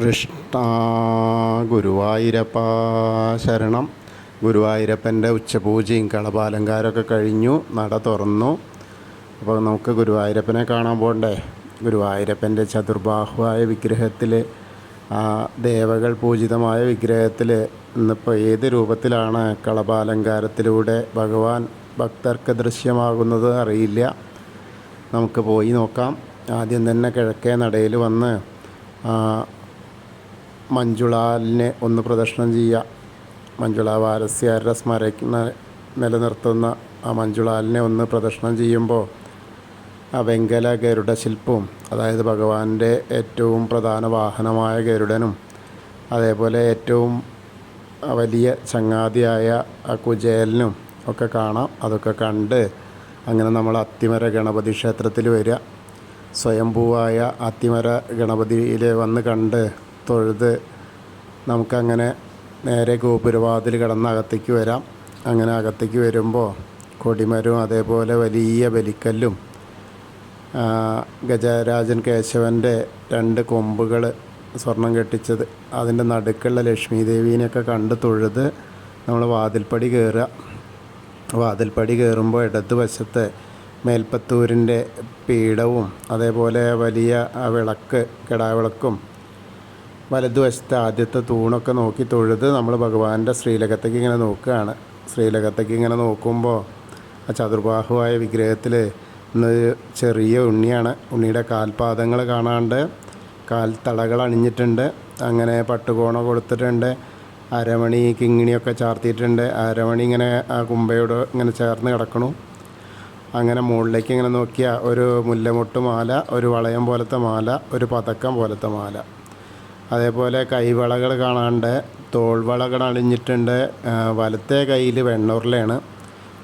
കൃഷ്ണ ഗുരുവായൂരപ്പ ശരണം. ഗുരുവായൂരപ്പൻ്റെ ഉച്ചപൂജയും കളഭാലങ്കാരമൊക്കെ കഴിഞ്ഞു, നട തുറന്നു. അപ്പോൾ നമുക്ക് ഗുരുവായൂരപ്പനെ കാണാൻ പോകണ്ടേ. ഗുരുവായൂരപ്പൻ്റെ ചതുർബാഹുവായ വിഗ്രഹത്തിൽ, ആ ദേവകൾ പൂജിതമായ വിഗ്രഹത്തിൽ ഇന്നിപ്പോൾ ഏത് രൂപത്തിലാണ് കളഭാലങ്കാരത്തിലൂടെ ഭഗവാൻ ഭക്തർക്ക് ദൃശ്യമാകുന്നത് അറിയില്ല. നമുക്ക് പോയി നോക്കാം. ആദ്യം തന്നെ കിഴക്കേ നടയിൽ വന്ന് മഞ്ജുളാലിനെ ഒന്ന് പ്രദക്ഷിണം ചെയ്യുക. മഞ്ജുള വാരസ്യാരുടെ സ്മരണ നിലനിർത്തുന്ന ആ മഞ്ജുളാലിനെ ഒന്ന് പ്രദക്ഷിണം ചെയ്യുമ്പോൾ ആ വെങ്കല ഗരുഡ ശില്പവും, അതായത് ഭഗവാന്റെ ഏറ്റവും പ്രധാന വാഹനമായ ഗരുഡനും, അതേപോലെ ഏറ്റവും വലിയ ചങ്ങാതിയായ ആ കുചേലനും ഒക്കെ കാണാം. അതൊക്കെ കണ്ട് അങ്ങനെ നമ്മൾ അത്തിമര ഗണപതി ക്ഷേത്രത്തിൽ വരിക. സ്വയംഭൂവായ അത്തിമര ഗണപതിയിൽ വന്ന് കണ്ട് തൊഴുത് നമുക്കങ്ങനെ നേരെ ഗോപുരവാതിൽ കടന്ന് അകത്തേക്ക് വരാം. അങ്ങനെ അകത്തേക്ക് വരുമ്പോൾ കൊടിമരവും അതേപോലെ വലിയ ബലിക്കല്ലും ഗജരാജൻ കേശവൻ്റെ 2 കൊമ്പുകൾ സ്വർണം കെട്ടിച്ചത്, അതിൻ്റെ നടുക്കുള്ള ലക്ഷ്മി ദേവീനെയൊക്കെ കണ്ട് തൊഴുത് നമ്മൾ വാതിൽപ്പടി കയറുക. വാതിൽപ്പടി കയറുമ്പോൾ ഇടതുവശത്ത് മേൽപ്പത്തൂരിൻ്റെ പീഠവും അതേപോലെ വലിയ വിളക്ക്, കിടാവിളക്കും, വലതുവശത്തെ ആദ്യത്തെ തൂണൊക്കെ നോക്കി തൊഴുത് നമ്മൾ ഭഗവാന്റെ ശ്രീലകത്തേക്ക് ഇങ്ങനെ നോക്കുകയാണ്. ശ്രീലകത്തേക്ക് ഇങ്ങനെ നോക്കുമ്പോൾ ആ ചതുർബാഹുവായ വിഗ്രഹത്തിൽ ഇന്ന് ചെറിയ ഉണ്ണിയാണ്. ഉണ്ണിയുടെ കാൽപാദങ്ങൾ കാണാണ്ട് കാൽത്തളകൾ അണിഞ്ഞിട്ടുണ്ട്. അങ്ങനെ പട്ടുകോണ കൊടുത്തിട്ടുണ്ട്. അരമണി കിങ്ങിണിയൊക്കെ ചാർത്തിയിട്ടുണ്ട്. അരമണി ഇങ്ങനെ ആ കുമ്പയോട് ഇങ്ങനെ ചേർന്ന് കിടക്കണു. അങ്ങനെ മുകളിലേക്ക് ഇങ്ങനെ നോക്കിയാൽ ഒരു മുല്ലമൊട്ട് മാല, ഒരു വളയം പോലത്തെ മാല, ഒരു പതക്കം പോലത്തെ മാല, അതേപോലെ കൈവളകൾ കാണാണ്ട് തോൾവളകൾ അണിഞ്ഞിട്ടുണ്ട്. വലത്തെ കയ്യിൽ വെണ്ണൂറിലാണ്,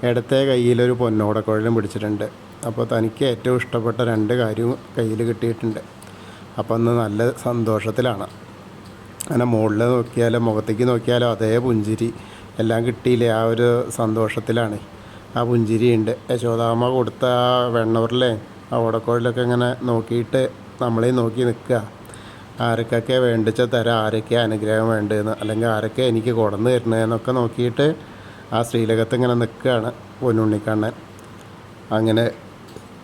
ഇടത്തെ കയ്യിലൊരു പൊന്നോടക്കുഴലും പിടിച്ചിട്ടുണ്ട്. അപ്പോൾ തനിക്ക് ഏറ്റവും ഇഷ്ടപ്പെട്ട 2 കാര്യവും കയ്യിൽ കിട്ടിയിട്ടുണ്ട്. അപ്പോൾ അന്ന് നല്ല സന്തോഷത്തിലാണ്. അങ്ങനെ മുകളിൽ നോക്കിയാലോ മുഖത്തേക്ക് നോക്കിയാലോ അതേ പുഞ്ചിരി, എല്ലാം കിട്ടിയില്ലേ, ആ ഒരു സന്തോഷത്തിലാണ്. ആ പുഞ്ചിരിയുണ്ട്. യശോദാമ്മ കൊടുത്ത ആ വെണ്ണൂറിലെ ആ ഓടക്കുഴലൊക്കെ ഇങ്ങനെ നോക്കിയിട്ട് നമ്മളെ നോക്കി നിൽക്കുക. ആരൊക്കെ വേണ്ടിച്ച തരാം, ആരൊക്കെ അനുഗ്രഹം വേണ്ടതെന്ന്, അല്ലെങ്കിൽ ആരൊക്കെ എനിക്ക് കൊടന്ന് തരണതെന്നൊക്കെ നോക്കിയിട്ട് ആ ശ്രീലകത്ത് ഇങ്ങനെ നിൽക്കുകയാണ് പൊന്നുണ്ണിക്കണ്ണൻ. അങ്ങനെ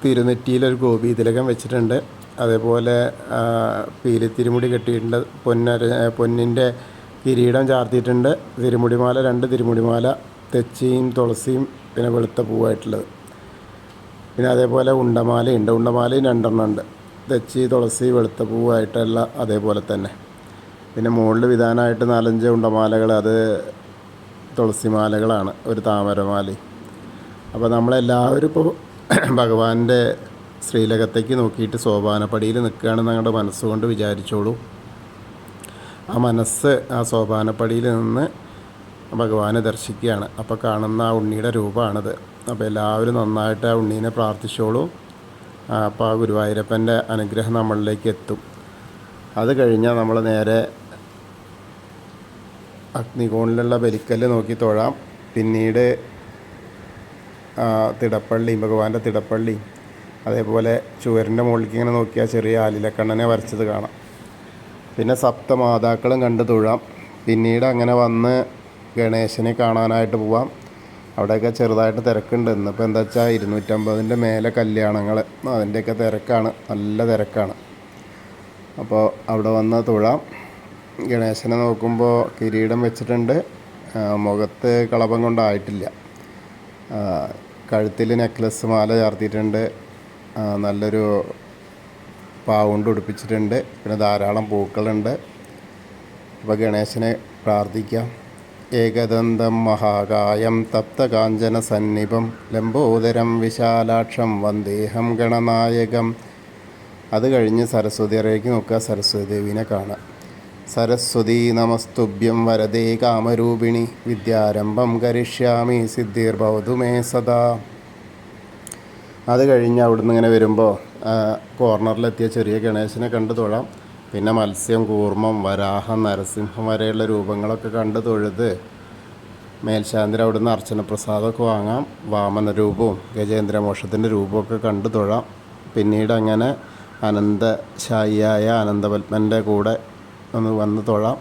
തിരുനെറ്റിയിലൊരു ഗോപീതിലകം വെച്ചിട്ടുണ്ട്. അതേപോലെ പീലിത്തിരുമുടി കെട്ടിയിട്ടുണ്ട്. പൊന്നിൻ്റെ കിരീടം ചാർത്തിയിട്ടുണ്ട്. തിരുമുടിമാല 2 തിരുമുടിമാല, തെച്ചിയും തുളസിയും പിന്നെ വെളുത്ത പൂവായിട്ടുള്ളത്. പിന്നെ അതേപോലെ ഉണ്ടമാലയുണ്ട്. ഉണ്ടമാലയും 2 ഉണ്ട്. തെച്ചി, തുളസി, വെളുത്ത പൂവായിട്ടുള്ള അതേപോലെ തന്നെ. പിന്നെ മുകളിൽ വിധാനമായിട്ട് 4-5 ഉണ്ടമാലകൾ, അത് തുളസിമാലകളാണ്, ഒരു താമരമാലയും. അപ്പോൾ നമ്മളെല്ലാവരും ഇപ്പോൾ ഭഗവാന്റെ ശ്രീലകത്തേക്ക് നോക്കിയിട്ട് സോപാനപ്പടിയിൽ നിൽക്കുകയാണെന്ന് ഞങ്ങളുടെ മനസ്സുകൊണ്ട് വിചാരിച്ചോളൂ. ആ മനസ്സ് ആ സോപാനപ്പടിയിൽ നിന്ന് ഭഗവാനെ ദർശിക്കുകയാണ്. അപ്പോൾ കാണുന്ന ആ ഉണ്ണിയുടെ രൂപമാണിത്. അപ്പോൾ എല്ലാവരും നന്നായിട്ട് ആ ഉണ്ണീനെ പ്രാർത്ഥിച്ചോളൂ. അപ്പോൾ ആ ഗുരുവായൂരപ്പൻ്റെ അനുഗ്രഹം നമ്മളിലേക്ക് എത്തും. അത് കഴിഞ്ഞാൽ നമ്മൾ നേരെ അഗ്നികോണിലുള്ള ബലിക്കല്ല് നോക്കി തൊഴാം. പിന്നീട് തിടപ്പള്ളി, ഭഗവാന്റെ തിടപ്പള്ളി, അതേപോലെ ചുവരിൻ്റെ മുകളിലേക്ക് ഇങ്ങനെ നോക്കിയാൽ ചെറിയ ആലിലക്കണ്ണനെ വരച്ചത് കാണാം. പിന്നെ സപ്തമാതാക്കളും കണ്ട് തൊഴാം. പിന്നീട് അങ്ങനെ വന്ന് ഗണേശനെ കാണാനായിട്ട് പോവാം. അവിടെയൊക്കെ ചെറുതായിട്ട് തിരക്കുണ്ട്. ഇന്നിപ്പോൾ എന്താ വെച്ചാൽ 250ൻ്റെ മേലെ കല്യാണങ്ങൾ, അതിൻ്റെയൊക്കെ തിരക്കാണ്, നല്ല തിരക്കാണ്. അപ്പോൾ അവിടെ വന്ന് തൊഴാം. ഗണേശനെ നോക്കുമ്പോൾ കിരീടം വെച്ചിട്ടുണ്ട്. മുഖത്ത് കളഭം കൊണ്ടായിട്ടില്ല. കഴുത്തിൽ നെക്ലസ് മാല ചാർത്തിയിട്ടുണ്ട്. നല്ലൊരു പാവുകൊണ്ട് ഉടുപ്പിച്ചിട്ടുണ്ട്. പിന്നെ ധാരാളം പൂക്കളുണ്ട്. അപ്പോൾ ഗണേശനെ പ്രാർത്ഥിക്കാം. ഏകദന്തം മഹാകായം തപ്തകാഞ്ചന സന്നിഭം ലംബോദരം വിശാലാക്ഷം വന്ദേഹം ഗണനായകം. അത് കഴിഞ്ഞ് സരസ്വതിയിലേക്ക് നോക്കുക. സരസ്വതി ദേവീനെ കാണാം. സരസ്വതി നമസ്തുഭ്യം വരദേ കാമരൂപിണി വിദ്യാരംഭം കരിഷ്യാമി സിദ്ധിർഭവതു മേ സദാ. അത് കഴിഞ്ഞ് അവിടുന്ന് ഇങ്ങനെ വരുമ്പോൾ കോർണറിലെത്തിയ ചെറിയ ഗണേശനെ കണ്ടു തൊഴാം. പിന്നെ മത്സ്യം, കൂർമ്മം, വരാഹം, നരസിംഹം വരെയുള്ള രൂപങ്ങളൊക്കെ കണ്ട് തൊഴുത് മേൽശാന്തി അവിടുന്ന് അർച്ചന പ്രസാദമൊക്കെ വാങ്ങാം. വാമനരൂപവും ഗജേന്ദ്രമോക്ഷത്തിൻ്റെ രൂപമൊക്കെ കണ്ടു തൊഴാം. പിന്നീട് അങ്ങനെ അനന്തശായിയായ അനന്തപത്മൻ്റെ കൂടെ ഒന്ന് വന്ന് തൊഴാം.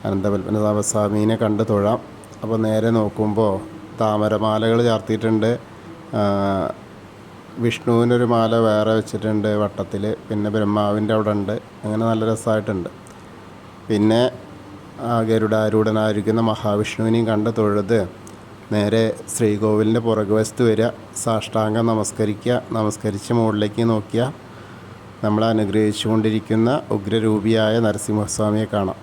അനന്തപത്മനാഭസ്വാമീനെ കണ്ട് തൊഴാം. അപ്പോൾ നേരെ നോക്കുമ്പോൾ താമരമാലകൾ ചാർത്തിയിട്ടുണ്ട്. വിഷ്ണുവിനൊരു മാല വേറെ വെച്ചിട്ടുണ്ട് വട്ടത്തിൽ. പിന്നെ ബ്രഹ്മാവിൻ്റെ അവിടെ ഉണ്ട്. അങ്ങനെ നല്ല രസമായിട്ടുണ്ട്. പിന്നെ ഗരുഡാരൂഢനായിരിക്കുന്ന മഹാവിഷ്ണുവിനെയും കണ്ട് തൊഴുത് നേരെ ശ്രീകോവിലിൻ്റെ പുറകുവശത്ത് വരിക. സാഷ്ടാംഗം നമസ്കരിക്കുക. നമസ്കരിച്ച് മുകളിലേക്ക് നോക്കിയാൽ നമ്മളെ അനുഗ്രഹിച്ചുകൊണ്ടിരിക്കുന്ന ഉഗ്രരൂപിയായ നരസിംഹസ്വാമിയെ കാണാം.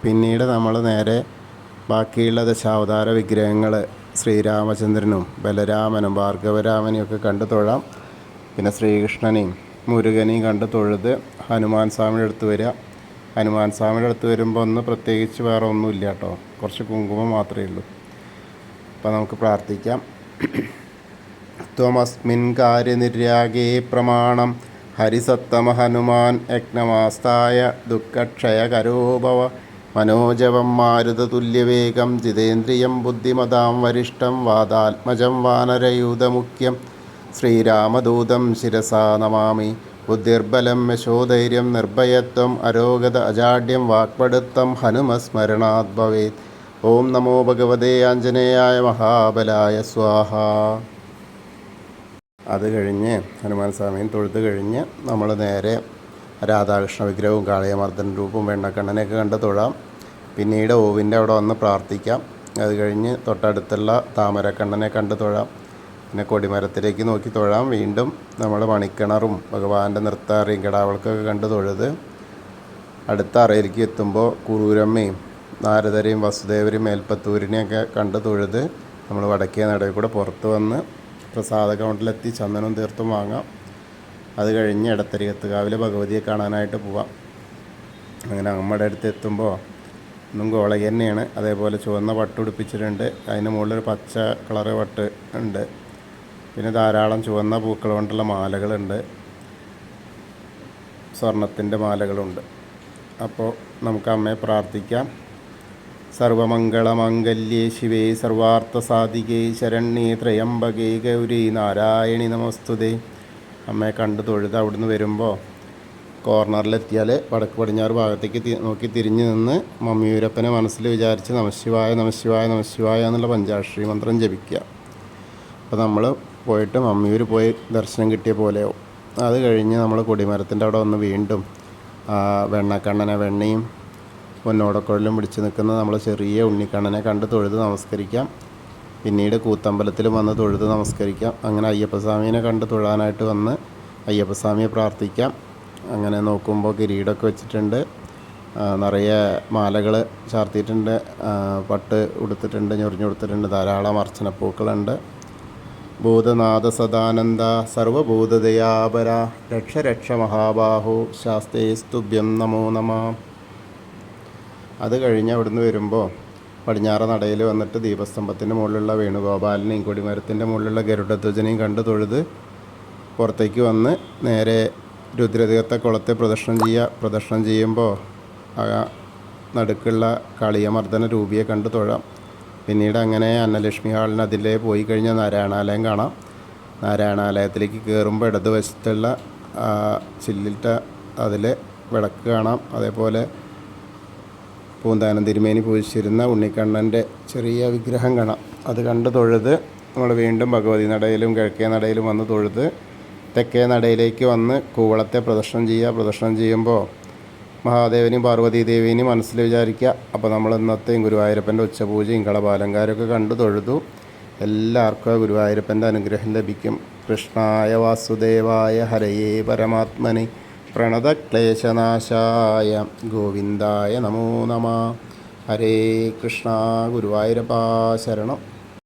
പിന്നീട് നമ്മൾ നേരെ ബാക്കിയുള്ള ദശാവതാര വിഗ്രഹങ്ങൾ ശ്രീരാമചന്ദ്രനും ബലരാമനും ഭാർഗവരാമനെയും ഒക്കെ കണ്ടു തൊഴാം. പിന്നെ ശ്രീകൃഷ്ണനെയും മുരുകനെയും കണ്ടു തൊഴുത് ഹനുമാൻ സ്വാമിയുടെ അടുത്ത് വരിക. ഹനുമാൻ സ്വാമിയുടെ അടുത്ത് വരുമ്പോൾ ഒന്ന് പ്രത്യേകിച്ച് വേറെ ഒന്നുമില്ല കേട്ടോ, കുറച്ച് കുങ്കുമം മാത്രമേ ഉള്ളൂ. അപ്പോൾ നമുക്ക് പ്രാർത്ഥിക്കാം. ത്വമസ്മിൻ കാര്യനിര്യാഗേ പ്രമാണം ഹരിസത്തമ ഹനുമാൻ യജ്ഞമാസ്തായ ദുഃഖക്ഷയകരോഭവ മനോജവം മാരുതതുല്യവേഗം ജിതേന്ദ്രിയം ബുദ്ധിമതാം വരിഷ്ഠം വാദാത്മജം വാനരയൂഥമുഖ്യം ശ്രീരാമദൂതം ശിരസാ നമാമി. ബുദ്ധിർബലം യശോധൈര്യം നിർഭയത്വം അരോഗത അജാഡ്യം വാക്പടുത്തം ഹനുമസ്മരണാത് ഭവേത്. ഓം നമോ ഭഗവതേ ആഞ്ജനേയായ മഹാബലായ സ്വാഹ. അത് കഴിഞ്ഞ് ഹനുമാൻ സ്വാമിയും തൊഴുത് കഴിഞ്ഞ് നമ്മൾ നേരെ രാധാകൃഷ്ണ വിഗ്രഹവും കാളിയമർദ്ദൻ രൂപവും വെണ്ണക്കണ്ണനെയൊക്കെ കണ്ട് തൊഴാം. പിന്നീട് ഓവിൻ്റെ അവിടെ വന്ന് പ്രാർത്ഥിക്കാം. അത് കഴിഞ്ഞ് തൊട്ടടുത്തുള്ള താമരക്കണ്ണനെ കണ്ട് തൊഴാം. പിന്നെ കൊടിമരത്തിലേക്ക് നോക്കി തൊഴാം. വീണ്ടും നമ്മൾ മണിക്കിണറും ഭഗവാന്റെ നൃത്താറിയും കിടാവൾക്കൊക്കെ കണ്ട് തൊഴുത് അടുത്ത അറയിലേക്ക് എത്തുമ്പോൾ കുറൂരമ്മയും നാരദരെയും വസുദേവരെയും മേൽപ്പത്തൂരിനെയൊക്കെ കണ്ട് തൊഴുത് നമ്മൾ വടക്കേ നടയിൽ കൂടെ പുറത്ത് വന്ന് പ്രസാദ കൗണ്ടറിലെത്തി ചന്ദനവും തീർത്തും വാങ്ങാം. അത് കഴിഞ്ഞ് എടത്തരികത്തുകാവിലെ ഭഗവതിയെ കാണാനായിട്ട് പോവാം. അങ്ങനെ നമ്മുടെ അടുത്ത് എത്തുമ്പോൾ ഒന്നും ഗോളക തന്നെയാണ്. അതേപോലെ ചുവന്ന പട്ട് ഉടുപ്പിച്ചിട്ടുണ്ട്. അതിന് മുകളിലൊരു പച്ച കളറ് പട്ട് ഉണ്ട്. പിന്നെ ധാരാളം ചുവന്ന പൂക്കൾ കൊണ്ടുള്ള മാലകളുണ്ട്, സ്വർണത്തിൻ്റെ മാലകളുണ്ട്. അപ്പോൾ നമുക്ക് അമ്മയെ പ്രാർത്ഥിക്കാം. സർവമംഗളമംഗല്യേ ശിവേ സർവാർത്ഥസാധികേ ശരണ്യേ ത്രയംബകേ ഗൗരി നാരായണി നമസ്തുതേ. അമ്മയെ കണ്ട് തൊഴുത് അവിടുന്ന് വരുമ്പോൾ കോർണറിലെത്തിയാൽ വടക്ക് പടിഞ്ഞാറ് ഭാഗത്തേക്ക് നോക്കി തിരിഞ്ഞ് നിന്ന് മമ്മിയൂരപ്പനെ മനസ്സിൽ വിചാരിച്ച് നമശിവായ നമശിവായ നമശിവായ എന്നുള്ള പഞ്ചാക്ഷരി മന്ത്രം ജപിക്കുക. അപ്പോൾ നമ്മൾ പോയിട്ട് മമ്മിയൂർ പോയി ദർശനം കിട്ടിയ പോലെയാവും. അത് കഴിഞ്ഞ് നമ്മൾ കൊടിമരത്തിൻ്റെ അവിടെ വന്ന് വീണ്ടും വെണ്ണക്കണ്ണനെ വെണ്ണയും പൊന്നോടക്കുഴലും പിടിച്ച് നിൽക്കുന്ന നമ്മൾ ചെറിയ ഉണ്ണിക്കണ്ണനെ കണ്ട് തൊഴുത് നമസ്കരിക്കാം. പിന്നീട് കൂത്തമ്പലത്തിൽ വന്ന് തൊഴുത് നമസ്കരിക്കാം. അങ്ങനെ അയ്യപ്പസ്വാമീനെ കണ്ട് തൊഴാനായിട്ട് വന്ന് അയ്യപ്പസ്വാമിയെ പ്രാർത്ഥിക്കാം. അങ്ങനെ നോക്കുമ്പോൾ കിരീടമൊക്കെ വെച്ചിട്ടുണ്ട്, നിറയെ മാലകൾ ചാർത്തിയിട്ടുണ്ട്, പട്ട് ഉടുത്തിട്ടുണ്ട്, ഞൊറിഞ്ഞു കൊടുത്തിട്ടുണ്ട്, ധാരാളം അർച്ചനപ്പൂക്കളുണ്ട്. ഭൂതനാഥ സദാനന്ദ സർവഭൂതദയാപര രക്ഷ രക്ഷ മഹാബാഹു ശാസ്തേ സ്തുഭ്യം നമോ നമ. അത് കഴിഞ്ഞ് അവിടുന്ന് വരുമ്പോൾ പടിഞ്ഞാറ നടയിൽ വന്നിട്ട് ദീപസ്തംഭത്തിൻ്റെ മുകളിലുള്ള വേണുഗോപാലിനെയും കൊടിമരത്തിൻ്റെ മുകളിലുള്ള ഗരുഡധ്വജനെയും കണ്ട് തൊഴുത് പുറത്തേക്ക് വന്ന് നേരെ രുദ്രതീർത്ഥ കുളത്തെ പ്രദക്ഷിണം ചെയ്യുക. പ്രദക്ഷിണം ചെയ്യുമ്പോൾ ആ നടുക്കുള്ള കാളിയമർദ്ദന രൂപിയെ കണ്ട് തൊഴാം. പിന്നീട് അങ്ങനെ അന്നലക്ഷ്മി ഹാളിന് അതിലേ പോയി കഴിഞ്ഞാൽ നാരായണാലയം കാണാം. നാരായണാലയത്തിലേക്ക് കയറുമ്പോൾ ഇടതുവശത്തുള്ള ചില്ലിട്ട അതിൽ വിളക്ക് കാണാം. അതേപോലെ പൂന്താനം തിരുമേനി പൂജിച്ചിരുന്ന ഉണ്ണിക്കണ്ണൻ്റെ ചെറിയ വിഗ്രഹം കാണാം. അത് കണ്ട് തൊഴുത് നമ്മൾ വീണ്ടും ഭഗവതി നടയിലും കിഴക്കേ നടയിലും വന്ന് തൊഴുത് തെക്കേ നടയിലേക്ക് വന്ന് കൂവളത്തെ പ്രദക്ഷിണം ചെയ്യുക. പ്രദക്ഷിണം ചെയ്യുമ്പോൾ മഹാദേവനെയും പാർവതീദേവിനെയും മനസ്സിൽ വിചാരിക്കുക. അപ്പോൾ നമ്മൾ ഇന്നത്തെയും ഗുരുവായൂരപ്പൻ്റെ ഉച്ചപൂജയും കളഭാലങ്കാരമൊക്കെ കണ്ടു തൊഴുതു. എല്ലാവർക്കും ഗുരുവായൂരപ്പൻ്റെ അനുഗ്രഹം ലഭിക്കും. കൃഷ്ണായ വാസുദേവായ ഹരയേ പരമാത്മനെ പ്രണതക്ലേശനാശായ ഗോവിന്ദായ നമോ നമ. ഹരേ കൃഷ്ണ. ഗുരുവായൂരപ്പാ ശരണം.